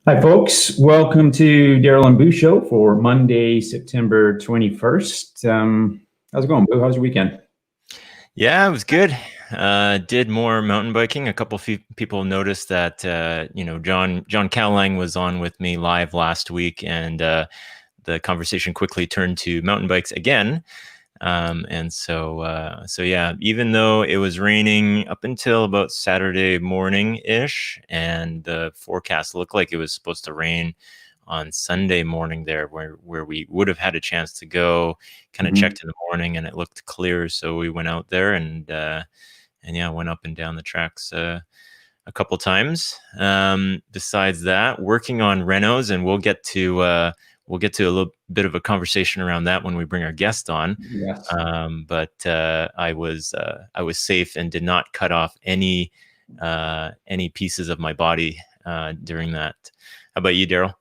Hi, folks. Welcome to Daryl and Boo Show for Monday, September 21st. How's it going, Boo? How's your weekend? Yeah, it was good. Did more mountain biking. A couple people noticed that John Cowlang was on with me live last week, and the conversation quickly turned to mountain bikes again. So yeah, even though it was raining up until about Saturday morning ish, and the forecast looked like it was supposed to rain on Sunday morning there, where we would have had a chance to go. Kind of checked in the morning, and it looked clear, so we went out there and yeah, went up and down the tracks a couple times. Besides that, working on renos, and we'll get to a little bit of a conversation around that when we bring our guest on. Yes. But I was safe and did not cut off any pieces of my body during that. How about you, Daryl?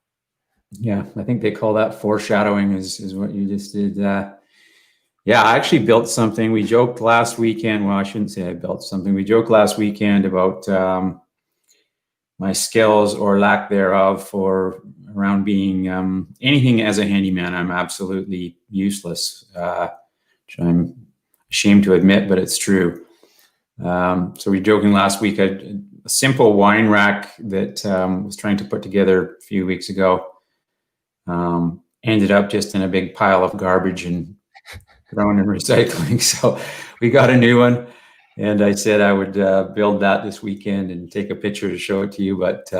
Yeah, I think they call that foreshadowing is what you just did. Yeah, I actually built something. We joked last weekend. Well, I shouldn't say I built something. We joked last weekend about my skills or lack thereof for around being anything as a handyman. I'm absolutely useless, which I'm ashamed to admit, but it's true. So we were joking last week. A simple wine rack that was trying to put together a few weeks ago ended up just in a big pile of garbage and thrown in recycling. So we got a new one. And I said I would build that this weekend and take a picture to show it to you, but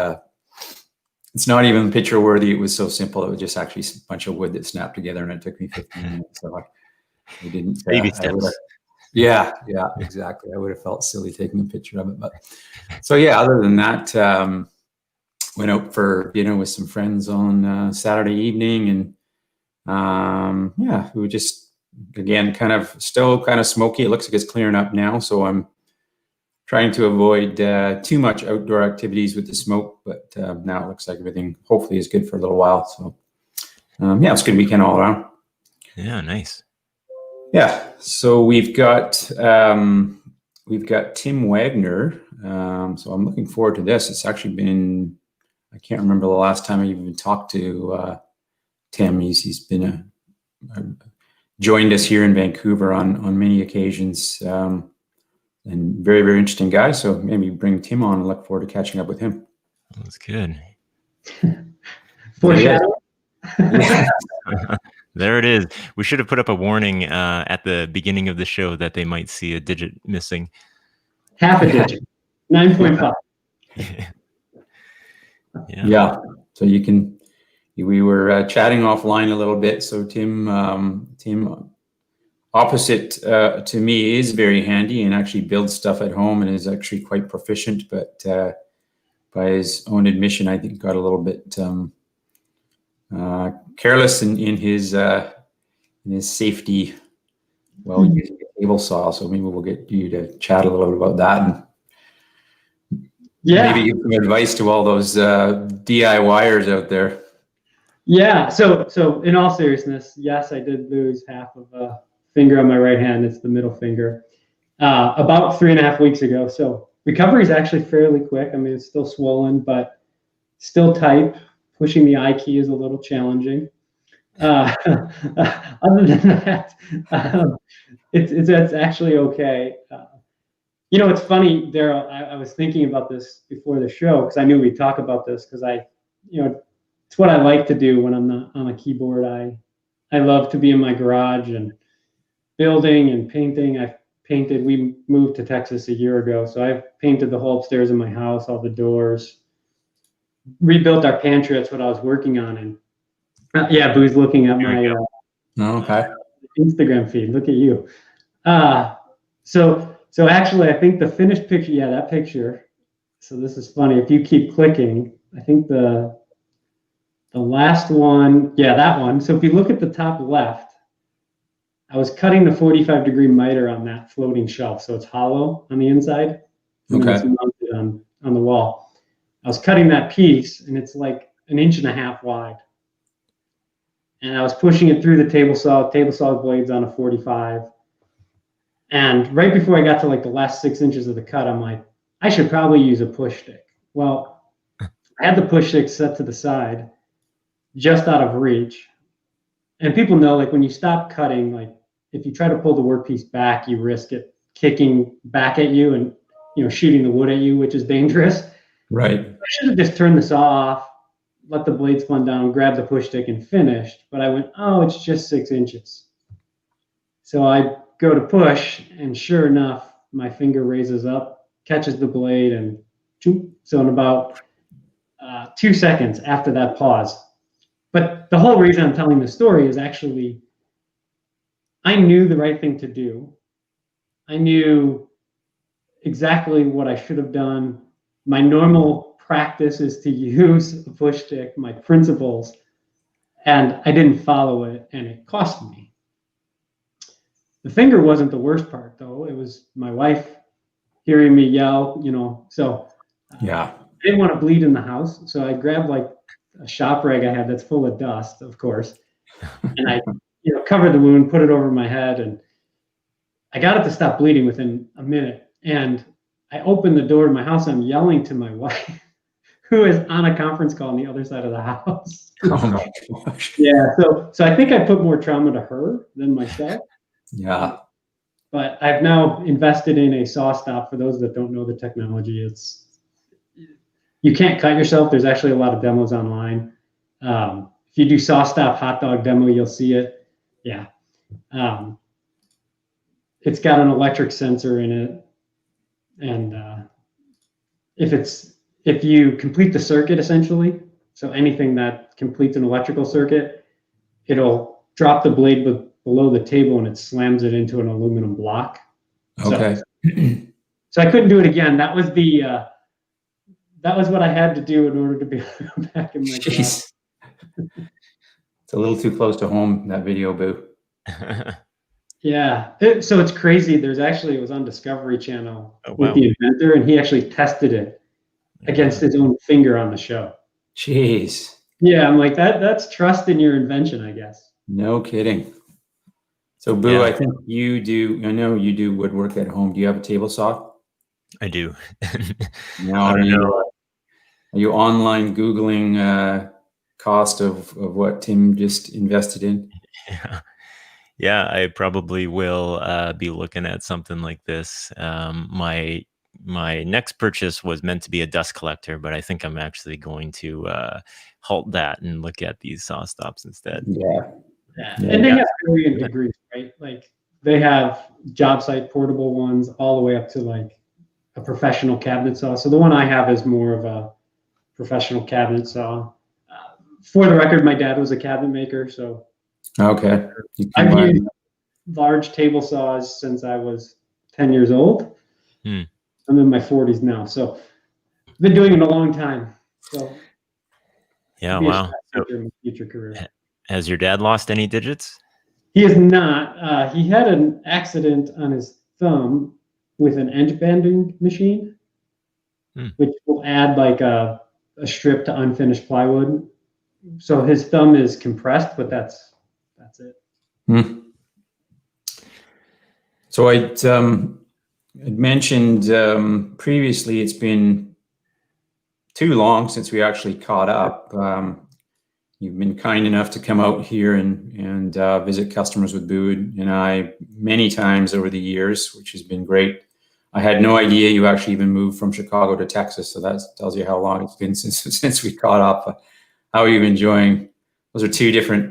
it's not even picture worthy. It was so simple. It was just actually a bunch of wood that snapped together, and it took me 15 minutes. So I didn't. Baby steps. Yeah, exactly. I would have felt silly taking a picture of it, but so yeah. Other than that, went out for dinner with some friends on Saturday evening, and yeah, we were just. Again, still kind of smoky. It looks like it's clearing up now, so I'm trying to avoid too much outdoor activities with the smoke. But now it looks like everything hopefully is good for a little while. So yeah, it's a good weekend all around. Yeah, nice. Yeah, so we've got Tim Wagner. So I'm looking forward to this. It's actually been, I can't remember the last time I even talked to Tim. He's been joined us here in Vancouver on many occasions, and very, very interesting guy. So maybe bring Tim on and look forward to catching up with him. That's good. Foreshadow. There it is. We should have put up a warning at the beginning of the show that they might see a digit missing. Half a digit. 9.5. Yeah. So you can. We were chatting offline a little bit. So Tim, opposite to me, is very handy and actually builds stuff at home and is actually quite proficient. But by his own admission, I think got a little bit careless in his safety while using a table saw. So maybe we'll get you to chat a little bit about that and maybe give some advice to all those DIYers out there. Yeah. So in all seriousness, yes, I did lose half of a finger on my right hand. It's the middle finger. About 3.5 weeks ago. So recovery is actually fairly quick. I mean, it's still swollen, but still tight. Pushing the I key is a little challenging. Other than that, it's actually okay. It's funny, Daryl. I was thinking about this before the show because I knew we'd talk about this because it's what I like to do when I'm not on a keyboard. I love to be in my garage and building and painting. I've painted. We moved to Texas a year ago, so I've painted the whole upstairs of my house, all the doors, rebuilt our pantry. That's what I was working on. And yeah, Boo's looking at my Instagram feed. Look at you. So actually, I think the finished picture. Yeah, that picture. So this is funny. If you keep clicking, I think the last one, yeah, that one. So if you look at the top left, I was cutting the 45-degree miter on that floating shelf. So it's hollow on the inside. And then it's mounted on the wall. I was cutting that piece, and it's like 1.5 inches wide. And I was pushing it through the table saw blades on a 45. And right before I got to like the last 6 inches of the cut, I'm like, I should probably use a push stick. Well, I had the push stick set to the side, just out of reach. And people know, like, when you stop cutting, like, if you try to pull the workpiece back, you risk it kicking back at you and, shooting the wood at you, which is dangerous. Right. I should have just turned the saw off, let the blade spun down, grabbed the push stick and finished. But I went, oh, it's just 6 inches. So I go to push, and sure enough, my finger raises up, catches the blade, and choop. So in about 2 seconds after that pause. But the whole reason I'm telling this story is actually, I knew the right thing to do. I knew exactly what I should have done. My normal practice is to use a push stick, my principles, and I didn't follow it, and it cost me. The finger wasn't the worst part, though. It was my wife hearing me yell, so Yeah. I didn't want to bleed in the house. So I grabbed like a shop rag I had that's full of dust, of course, and I covered the wound, put it over my head, and I got it to stop bleeding within a minute. And I opened the door to my house. I'm yelling to my wife, who is on a conference call on the other side of the house. Oh my gosh. Yeah. So I think I put more trauma to her than myself. Yeah. But I've now invested in a saw stop. For those that don't know the technology, you can't cut yourself. There's actually a lot of demos online. If you do saw stop hot dog demo, you'll see it. Yeah. It's got an electric sensor in it. And if you complete the circuit, essentially, so anything that completes an electrical circuit, it'll drop the blade below the table and it slams it into an aluminum block. Okay. So I couldn't do it again. That was what I had to do in order to be back in my job. Jeez. It's a little too close to home, that video, Boo. Yeah. So it's crazy. It was on Discovery Channel with wow. the inventor, and he actually tested it against his own finger on the show. Jeez. Yeah, I'm like, that's trust in your invention, I guess. No kidding. So, Boo, Yeah. I think I know you do woodwork at home. Do you have a table saw? I do. Now, I don't know. Are you online Googling cost of what Tim just invested in? Yeah, I probably will be looking at something like this. My next purchase was meant to be a dust collector, but I think I'm actually going to halt that and look at these saw stops instead. Yeah. And they have varying degrees, right? Like, they have job site portable ones all the way up to like a professional cabinet saw. So the one I have is more of a professional cabinet saw. For the record, my dad was a cabinet maker, so Okay. I've used large table saws since I was 10 years old. I'm in my 40s now, so I've been doing it a long time. So yeah, wow. So, in my future career. has your dad lost any digits? He is not. He had an accident on his thumb with an edge banding machine, which will add like a strip to unfinished plywood. So his thumb is compressed, but that's it. So I'd mentioned previously it's been too long since we actually caught up. You've been kind enough to come out here and visit customers with Boo and I many times over the years, which has been great. I had no idea you actually even moved from Chicago to Texas, so that tells you how long it's been since we caught up. How are you enjoying? Those are two different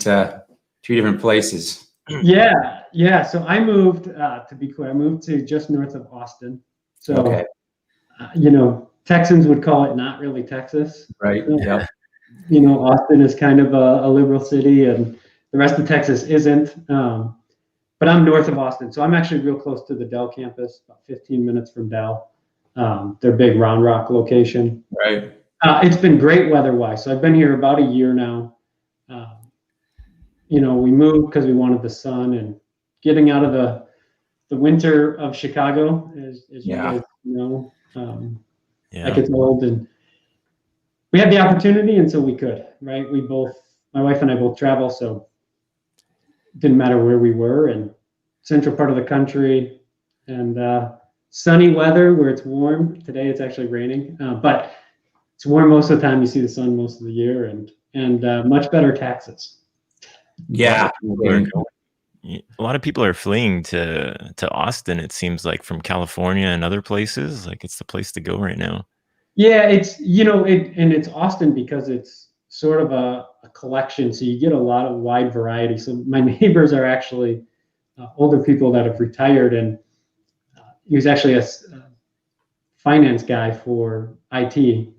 places. Yeah. So I moved. To be clear, I moved to just north of Austin. So, okay. Texans would call it not really Texas, right? Yeah. Austin is kind of a liberal city, and the rest of Texas isn't. But I'm north of Austin, so I'm actually real close to the Dell campus, about 15 minutes from Dell, their big Round Rock location. Right. It's been great weather-wise. So I've been here about a year now. We moved because we wanted the sun and getting out of the winter of Chicago, as you guys know. Like, it's old, and we had the opportunity, and so we could, right? My wife and I both travel, so it didn't matter where we were, and central part of the country, and sunny weather where it's warm. Today it's actually raining, but it's warm most of the time. You see the sun most of the year, and much better taxes. Yeah. A lot of people are fleeing to Austin, it seems like, from California and other places. Like, it's the place to go right now. Yeah, it's and it's Austin because it's sort of a collection, so you get a lot of wide variety. So my neighbors are actually older people that have retired, and he was actually a finance guy for IT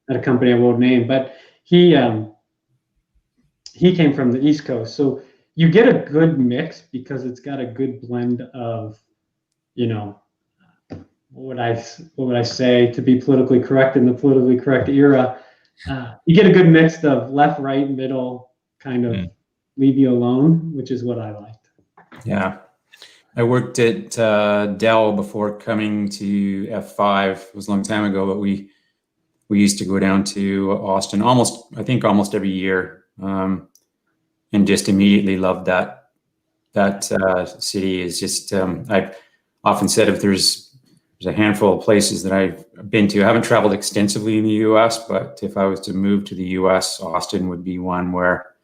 at a company I won't name, but he came from the East Coast, so you get a good mix because it's got a good blend of, what would I say to be politically correct in the politically correct era. You get a good mix of left, right, middle, kind of leave you alone, which is what I liked. Yeah. I worked at Dell before coming to F5. It was a long time ago, but we used to go down to Austin almost every year, and just immediately loved that city. Is just I've often said if there's a handful of places that I've been to. I haven't traveled extensively in the U.S., but if I was to move to the U.S., Austin would be one where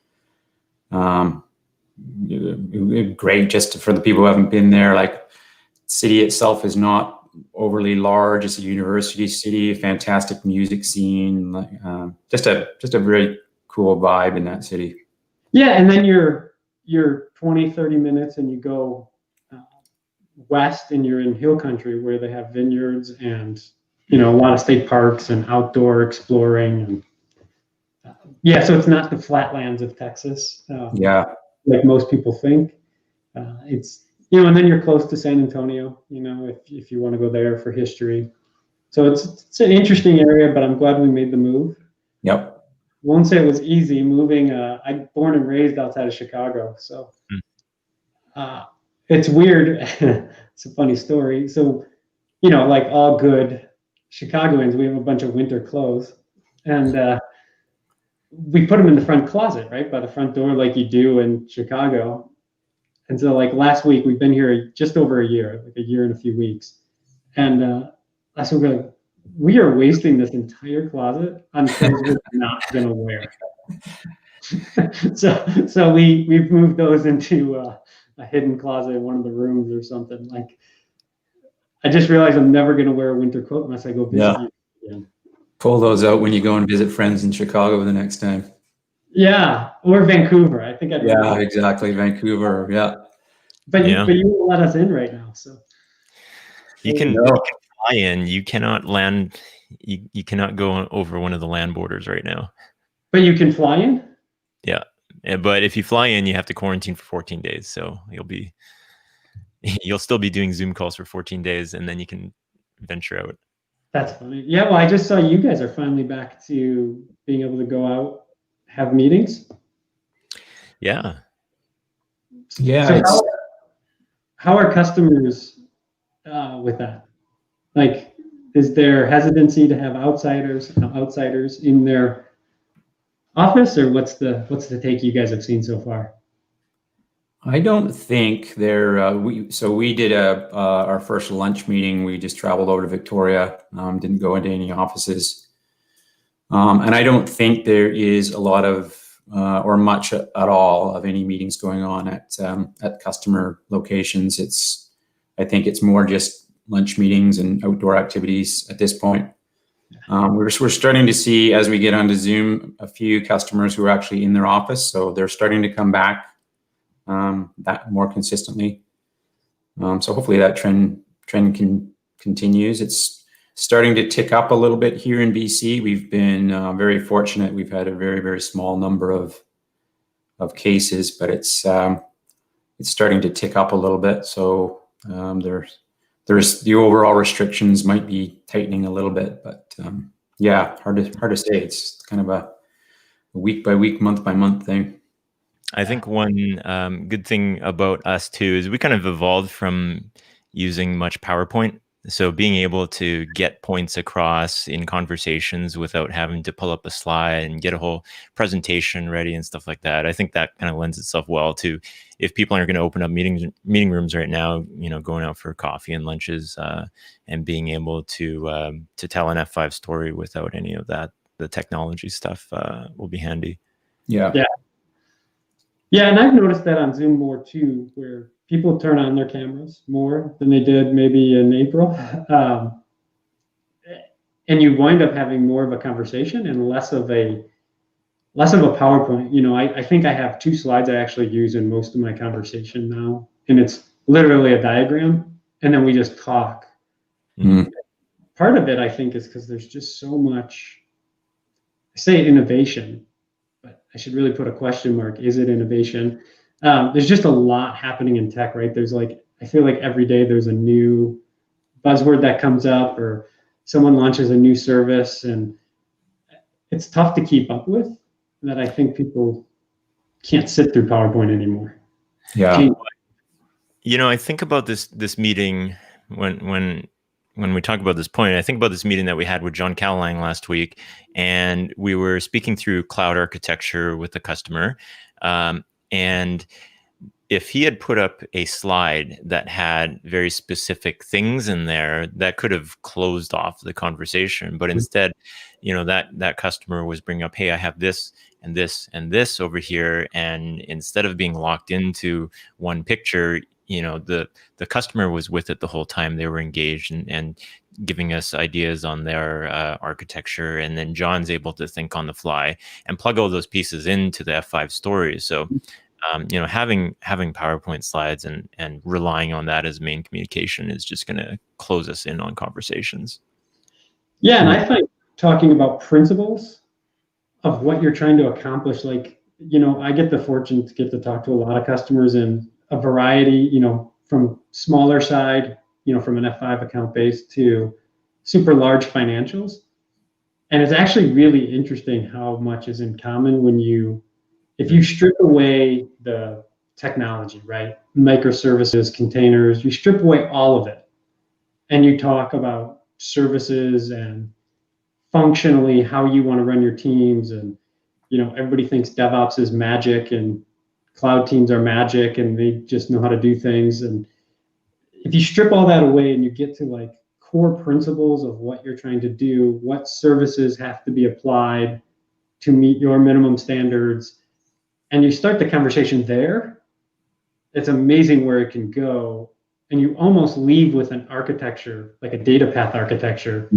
great just for the people who haven't been there. Like, city itself is not overly large. It's a university city, a fantastic music scene, just a very cool vibe in that city. Yeah, and then you're 20, 30 minutes and you go west and you're in hill country where they have vineyards and a lot of state parks and outdoor exploring, and so it's not the flatlands of Texas. Like most people think. It's and then you're close to San Antonio, if you want to go there for history. So it's an interesting area, but I'm glad we made the move. Yep. Won't say it was easy moving. I'm born and raised outside of Chicago, so it's weird. It's a funny story. So, like all good Chicagoans, we have a bunch of winter clothes, and we put them in the front closet, right by the front door, like you do in Chicago. And so, like last week, we've been here just over a year, like a year and a few weeks, and last week we're like, we are wasting this entire closet on clothes we're not gonna wear. so we've moved those into a hidden closet in one of the rooms or something. Like, I just realized I'm never gonna wear a winter coat unless I go visit you again. Pull those out when you go and visit friends in Chicago the next time. Yeah, or Vancouver. I think I'd. Yeah, exactly, Vancouver. Yeah. But you won't let us in right now, so. You can fly in. You cannot land. You cannot go over one of the land borders right now. But you can fly in? Yeah. But if you fly in, you have to quarantine for 14 days. So you'll still be doing Zoom calls for 14 days, and then you can venture out. That's funny. Yeah, well, I just saw you guys are finally back to being able to go out, have meetings. Yeah. Yeah. So how are customers with that? Like, is there hesitancy to have outsiders in their office, or what's the take you guys have seen so far? I don't think they're. We did our first lunch meeting. We just traveled over to Victoria. Didn't go into any offices, and I don't think there is a lot of or much at all of any meetings going on at customer locations. I think it's more just lunch meetings and outdoor activities at this point. We're starting to see, as we get onto Zoom, a few customers who are actually in their office, so they're starting to come back that more consistently. So hopefully that trend continues. It's starting to tick up a little bit here in BC. We've been very fortunate. We've had a very, very small number of cases, but it's starting to tick up a little bit. So there's the overall restrictions might be tightening a little bit, but hard to say. It's kind of a week by week, month by month thing. I think one good thing about us too is we kind of evolved from using much PowerPoint So being able to get points across in conversations without having to pull up a slide and get a whole presentation ready and stuff like that, I think that kind of lends itself well to, if people aren't going to open up meeting rooms right now, going out for coffee and lunches, and being able to tell an F5 story without any of that, the technology stuff will be handy. Yeah. Yeah, and I've noticed that on Zoom more too, where people turn on their cameras more than they did maybe in April. And you wind up having more of a conversation and less of a PowerPoint. I think I have 2 slides I actually use in most of my conversation now, and it's literally a diagram, and then we just talk. Mm. Part of it, I think, is because there's just so much, I say innovation, but I should really put a question mark. Is it innovation? There's just a lot happening in tech, right? I feel like every day there's a new buzzword that comes up, or someone launches a new service, and it's tough to keep up with. That I think people can't sit through PowerPoint anymore. Yeah. I think about this meeting when we talk about this point. I think about this meeting that we had with John Callahan last week, and we were speaking through cloud architecture with the customer. And if he had put up a slide that had very specific things in there, that could have closed off the conversation. But instead, that customer was bringing up, hey, I have this and this and this over here. And instead of being locked into one picture, the customer was with it the whole time. They were engaged and giving us ideas on their architecture. And then John's able to think on the fly and plug all those pieces into the F5 stories. So having PowerPoint slides and relying on that as main communication is just going to close us in on conversations. Yeah, and I find talking about principles of what you're trying to accomplish, I get the fortune to get to talk to a lot of customers in a variety, from smaller side, from an F5 account base to super large financials. And it's actually really interesting how much is in common if you strip away the technology, right? Microservices, containers, you strip away all of it, and you talk about services and functionally how you want to run your teams. And, everybody thinks DevOps is magic and cloud teams are magic and they just know how to do things. And if you strip all that away and you get to core principles of what you're trying to do, what services have to be applied to meet your minimum standards, and you start the conversation there, it's amazing where it can go. And you almost leave with an architecture, like a data path architecture,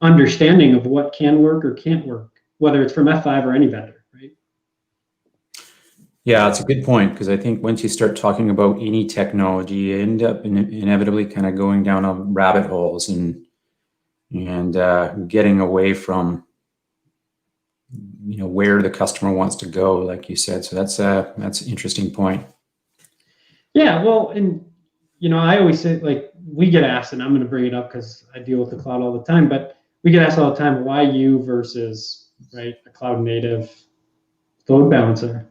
understanding of what can work or can't work, whether it's from F5 or any vendor, right? Yeah, it's a good point, because I think once you start talking about any technology, you end up inevitably kind of going down a rabbit holes and getting away from where the customer wants to go, like you said. So that's an interesting point. Yeah, well, and I always say, we get asked, and I'm going to bring it up because I deal with the cloud all the time, but we get asked all the time, why you versus, right, a cloud native load balancer?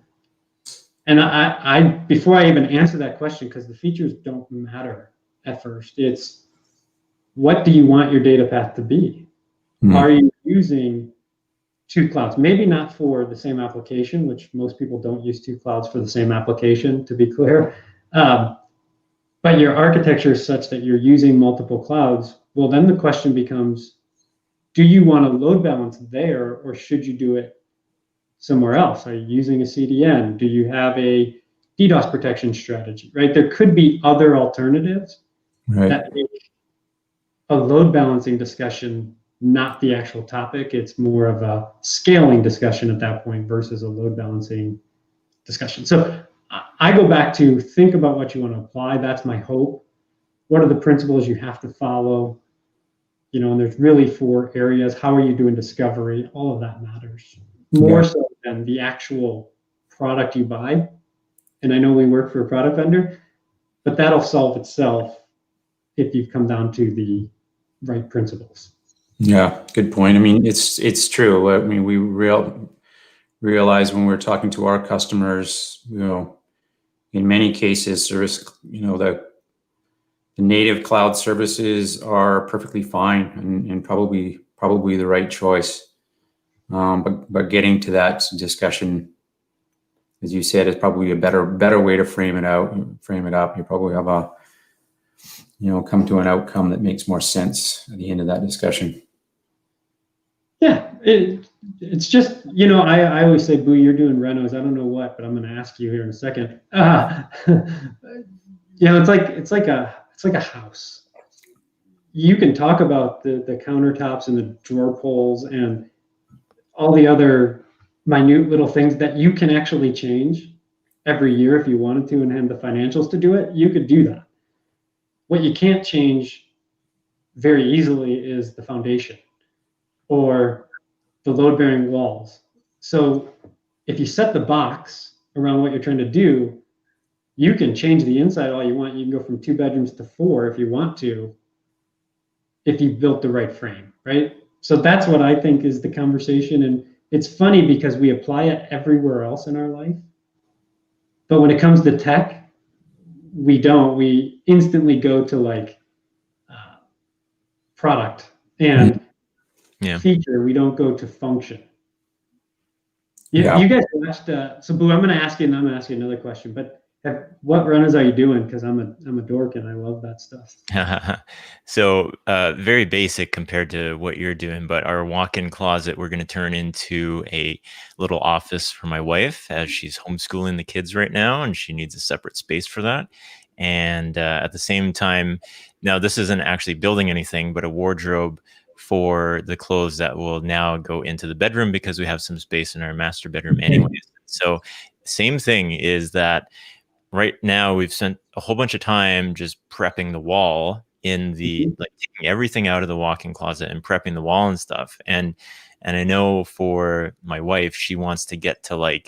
And I before I even answer that question, because the features don't matter at first, it's what do you want your data path to be? Are you using 2 clouds? Maybe not for the same application, which most people don't use 2 clouds for the same application, to be clear. But your architecture is such that you're using multiple clouds. Well, then the question becomes, do you want to load balance there, or should you do it somewhere else? Are you using a CDN? Do you have a DDoS protection strategy, right? There could be other alternatives that make a load balancing discussion not the actual topic. It's more of a scaling discussion at that point versus a load balancing discussion. So I go back to think about what you want to apply. That's my hope. What are the principles you have to follow? And there's really 4 areas. How are you doing discovery? All of that matters more so than the actual product you buy. And I know we work for a product vendor, but that'll solve itself if you've come down to the right principles. Yeah, good point. I mean, it's true. I mean, we realize when we're talking to our customers, in many cases, service, the native cloud services are perfectly fine and probably the right choice. But getting to that discussion, as you said, is probably a better way to frame it up. You probably have come to an outcome that makes more sense at the end of that discussion. Yeah, it's just, I always say, Boo, you're doing renos. I don't know what, but I'm going to ask you here in a second. It's like a house. You can talk about the countertops and the drawer pulls and all the other minute little things that you can actually change every year if you wanted to and had the financials to do it. You could do that. What you can't change very easily is the foundation or the load-bearing walls. So if you set the box around what you're trying to do, you can change the inside all you want. You can go from 2 bedrooms to 4 if you want to, if you built the right frame, right? So that's what I think is the conversation. And it's funny because we apply it everywhere else in our life. But when it comes to tech, we don't. We instantly go to product and feature. We don't go to function. Yeah. You guys watched. So, Boo, I'm going to ask you, and I'm going to ask you another question. But what runners are you doing? Because I'm a dork and I love that stuff. So very basic compared to what you're doing, but our walk-in closet we're going to turn into a little office for my wife as she's homeschooling the kids right now, and she needs a separate space for that. And at the same time, now this isn't actually building anything, but a wardrobe for the clothes that will now go into the bedroom because we have some space in our master bedroom anyways. So same thing is that right now we've spent a whole bunch of time just prepping the wall in the taking everything out of the walk-in closet and prepping the wall and stuff. And I know for my wife, she wants to get to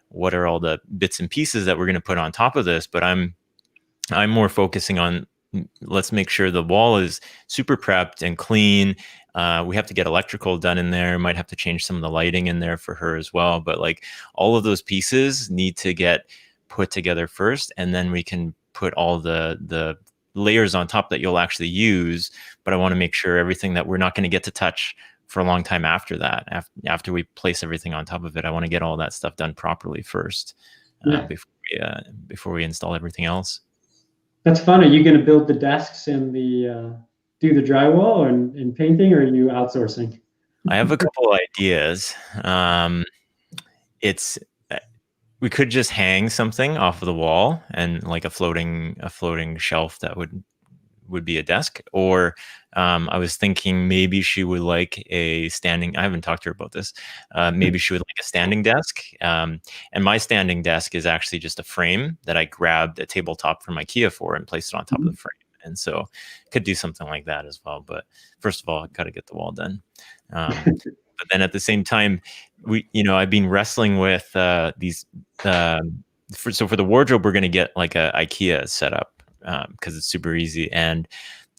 what are all the bits and pieces that we're going to put on top of this, but I'm more focusing on let's make sure the wall is super prepped and clean. We have to get electrical done in there. Might have to change some of the lighting in there for her as well. But all of those pieces need to get put together first, and then we can put all the layers on top that you'll actually use. But I want to make sure everything that we're not going to get to touch for a long time after that, after we place everything on top of it, I want to get all that stuff done properly first before we install everything else. That's fun. Are you going to build the desks and do the drywall and painting, or are you outsourcing? I have a couple ideas. We could just hang something off of the wall and a floating shelf that would be a desk. Or I was thinking maybe she would like a standing. I haven't talked to her about this. Maybe she would like a standing desk. And my standing desk is actually just a frame that I grabbed a tabletop from IKEA for and placed it on top of the frame. And so could do something like that as well. But first of all, I got to get the wall done. But then at the same time, I've been wrestling with these. For the wardrobe, we're going to get a IKEA setup because it's super easy, and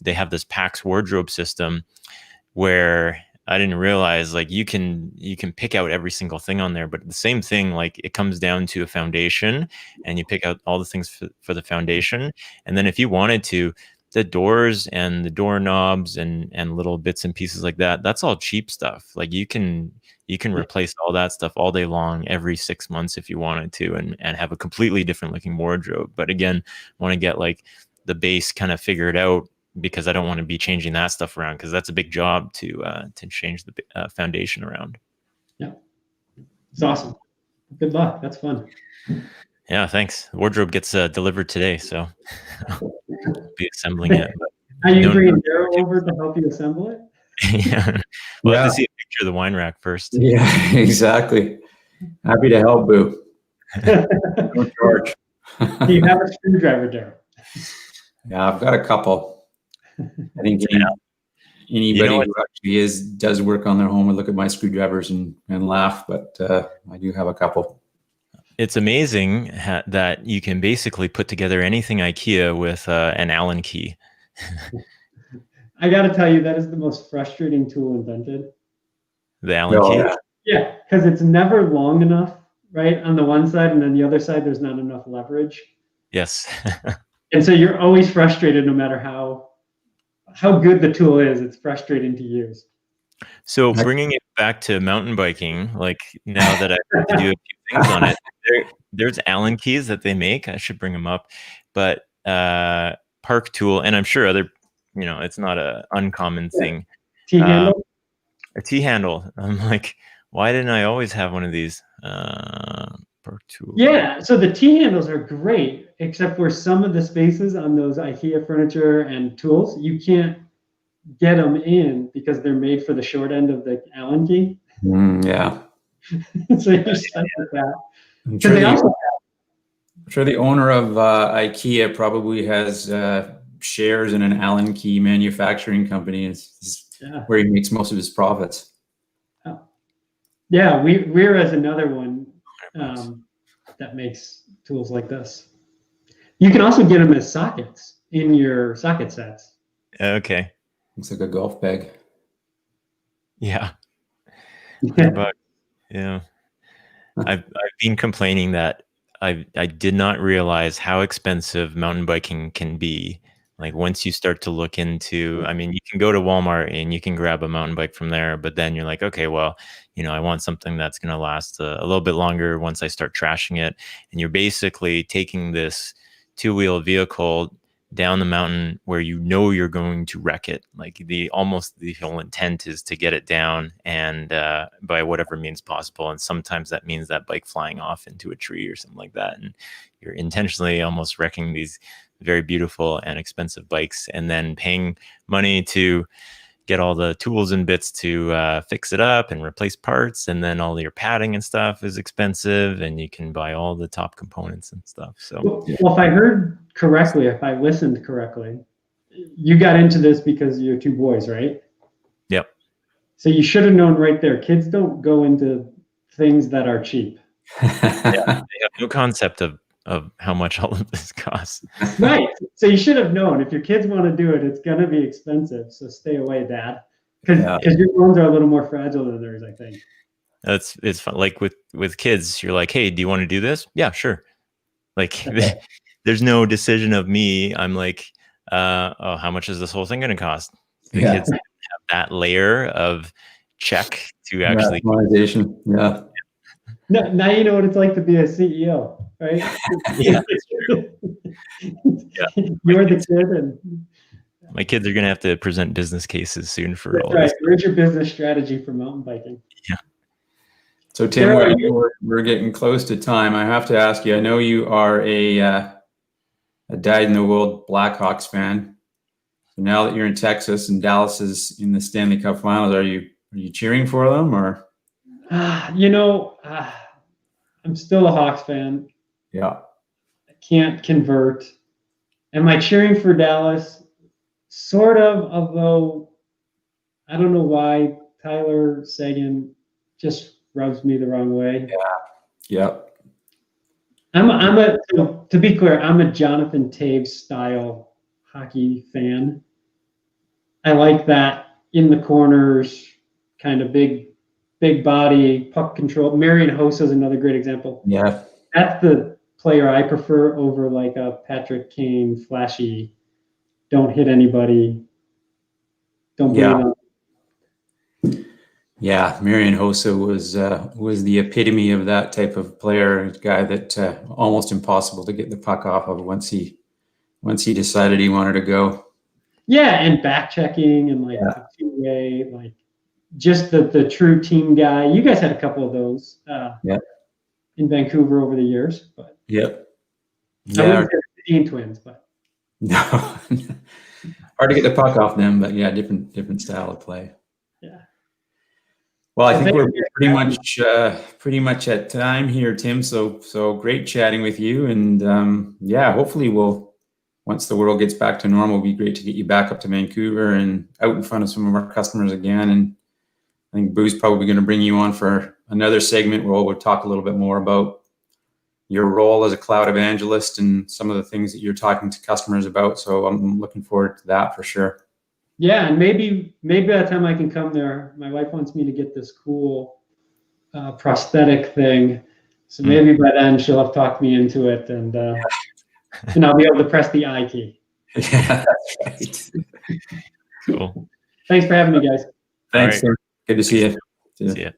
they have this PAX wardrobe system where I didn't realize you can pick out every single thing on there, but the same thing, it comes down to a foundation, and you pick out all the things for the foundation, and then if you wanted to, the doors and the doorknobs and little bits and pieces like that, that's all cheap stuff. You can replace all that stuff all day long every 6 months if you wanted to, and have a completely different looking wardrobe. But again, want to get the base kind of figured out, because I don't want to be changing that stuff around, because that's a big job to change the foundation around. Yeah, it's awesome. Good luck. That's fun. Yeah, thanks. The wardrobe gets delivered today, so I'll be assembling it. Are you bringing Daryl over to help you assemble it? Yeah. We'll have to see a picture of the wine rack first. Yeah, exactly. Happy to help, Boo. No charge. Do you have a screwdriver, Daryl? Yeah, I've got a couple. I think anybody who actually does work on their home would look at my screwdrivers and laugh, but I do have a couple. It's amazing that you can basically put together anything IKEA with an Allen key. I got to tell you, that is the most frustrating tool invented. The Allen key? Yeah, because it's never long enough, right? On the one side, and then the other side, there's not enough leverage. Yes. And so you're always frustrated no matter how good the tool is. It's frustrating to use. So bringing it back to mountain biking, like now that I have to do a few things on it, there's Allen keys that they make. I should bring them up, but park tool, and I'm sure other, it's not a uncommon thing. T-handle? A T-handle. I'm like, why didn't I always have one of these? Park tool. Yeah, so the T-handles are great, except for some of the spaces on those IKEA furniture and tools, you can't get them in because they're made for the short end of the Allen key. Yeah. So you're stuck with that. I'm sure the owner of IKEA probably has shares in an Allen key manufacturing company. It's where he makes most of his profits. Yeah, Weir is another one that makes tools like this. You can also get them as sockets in your socket sets. Okay. Looks like a golf bag. Yeah. Yeah. I've been complaining that I did not realize how expensive mountain biking can be. Like once you start to look into, I mean, you can go to Walmart and you can grab a mountain bike from there, but then you're like, okay, well, I want something that's going to last a little bit longer once I start trashing it. And you're basically taking this two-wheel vehicle down the mountain where you're going to wreck it. Like the whole intent is to get it down and by whatever means possible. And sometimes that means that bike flying off into a tree or something like that. And you're intentionally almost wrecking these very beautiful and expensive bikes and then paying money to get all the tools and bits to fix it up and replace parts. And then all your padding and stuff is expensive and you can buy all the top components and stuff. So, well, if I heard correctly, if I listened correctly, you got into this because you're two boys, right? Yep. So you should have known right there. Kids don't go into things that are cheap. Yeah, they have no concept of how much all of this costs. Right. So you should have known if your kids want to do it, it's going to be expensive. So stay away, Dad, because your phones are a little more fragile than theirs, I think. It's fun. Like with kids, you're like, hey, do you want to do this? Yeah, sure. Like there's no decision of me. I'm like, oh, how much is this whole thing going to cost? The kids have that layer of check to actually. Yeah. Now you know what it's like to be a CEO, right? Yeah, You're the kid, and my kids are going to have to present business cases soon for all right. this. Where's your business strategy for mountain biking? Yeah. So Tim, we're getting close to time. I have to ask you. I know you are a dyed-in-the-wool Blackhawks fan. So now that you're in Texas and Dallas is in the Stanley Cup Finals, are you cheering for them or? I'm still a Hawks fan. Yeah. I can't convert. Am I cheering for Dallas? Sort of, although I don't know why Tyler Seguin just rubs me the wrong way. Yeah. To be clear, I'm a Jonathan Taves style hockey fan. I like that in the corners, kind of big body, puck control. Marian Hossa is another great example. Yeah. That's the player I prefer over like a Patrick Kane, flashy, don't hit anybody, don't bleed on. Yeah, Marian Hossa was the epitome of that type of player, a guy that almost impossible to get the puck off of once he decided he wanted to go. Yeah, and back checking and like two-way, like just the true team guy. You guys had a couple of those in Vancouver over the years, but I wouldn't say the Dean twins, but no, hard to get the puck off them, but yeah, different style of play. Yeah. Well, I think we're pretty much at time here, Tim. So great chatting with you, and hopefully once the world gets back to normal, it'll be great to get you back up to Vancouver and out in front of some of our customers again. And I think Boo's probably going to bring you on for another segment where we'll talk a little bit more about your role as a cloud evangelist and some of the things that you're talking to customers about. So I'm looking forward to that for sure. Yeah, and maybe by the time I can come there, my wife wants me to get this cool prosthetic thing. So maybe by then she'll have talked me into it, and and I'll be able to press the I key. Yeah, that's right. Cool. Thanks for having me, guys. Thanks. All right. Good to see you. See ya.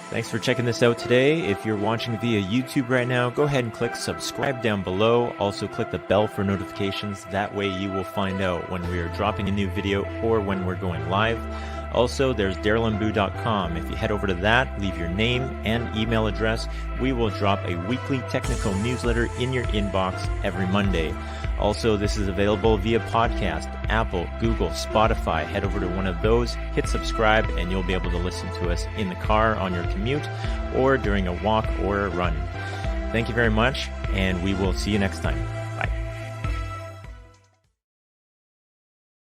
Thanks for checking this out today. If you're watching via YouTube right now, go ahead and click subscribe down below. Also click the bell for notifications. That way you will find out when we are dropping a new video or when we're going live. Also, there's darylandboo.com. If you head over to that, leave your name and email address, we will drop a weekly technical newsletter in your inbox every Monday. Also, this is available via podcast, Apple, Google, Spotify. Head over to one of those, hit subscribe, and you'll be able to listen to us in the car on your commute or during a walk or a run. Thank you very much, and we will see you next time.